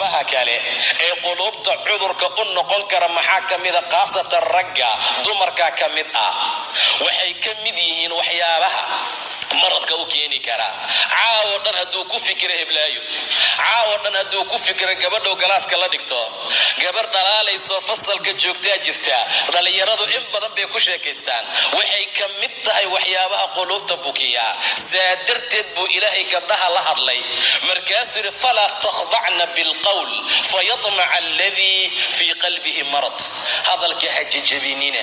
waxyaabaha kale ee quluubta cudurka u noqon kara maxaa kamida qaasatan ragga dumarka kamid ah waxay kamid yihiin waxyaabaha maradka u keeni kara caawo dhan hadduu ku fikiro heblaayo caawo dhan hadduu ku fikiro gabadhow galaaska la dhigto gabar dhalaalayso fasalka joogtaa jirta dhalinyaradu in badan bay ku sheekaystaan waxay ka mid tahay waxyaabaha quluubta bukiya saa darteed buu ilaahay gabdhaha la hadlay markaasuu yidhi falaa takhdacna bilqowl fayatmaca alladii fii qalbihi marad hadalka ha jajabinina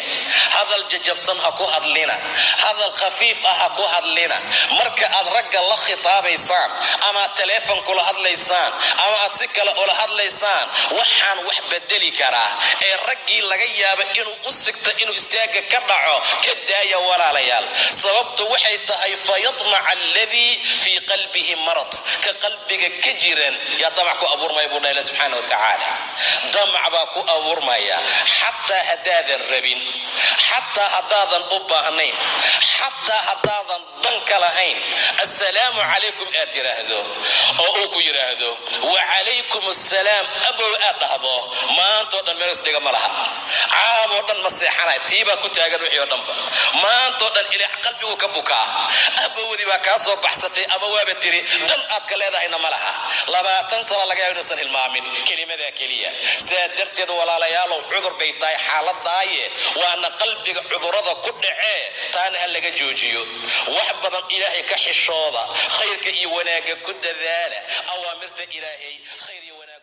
hadal jajabsan ha ku hadlina hadal khafiif ah ha ku hadlina marka aad ragga la khitaabaysaan ama teleefon kula hadlaysaan ama aad si kale ula hadlaysaan waxaan wax bedeli karaa ee raggii laga yaabo inuu u sigto inuu istaaga ka dhaco ka daaya walaalayaal sababtu waxay tahay fayatmaca alladii fii qalbihi marad ka qalbiga ka jiran yaa damac ku abuurmaya buu dhahay subxaana wa tacaala damac baa ku abuurmaya xataa haddaadan rabin xataa haddaadan u baahnayn xataa haddaadan danka lahayn assalaamu calaykum aad tiraahdo oo uu ku yiraahdo wacalaykum assalaam abow aad dhahdo maantoo dhan meel isdhiga ma laha caaboo dhan ma seexanay tiibaa ku taagan wixii oo dhanba maantoo dhan ilaa qalbigu ka bukaa abowdii baa kaa soo baxsatay ama waaba tiri dan aad ka leedahayna ma laha 20 sano laga yaabo inuusan hilmaamin kelimadaa keliya saa darteed walaalayaalow cudur bay tahay xaaladaaye waana qalbiga cudurada ku dhacee taana ha laga joojiyo wax badan ilaahay ka xishooda khayrka iyo wanaaga ku dadaala awaamirta ilaahay khayr iyo wanaag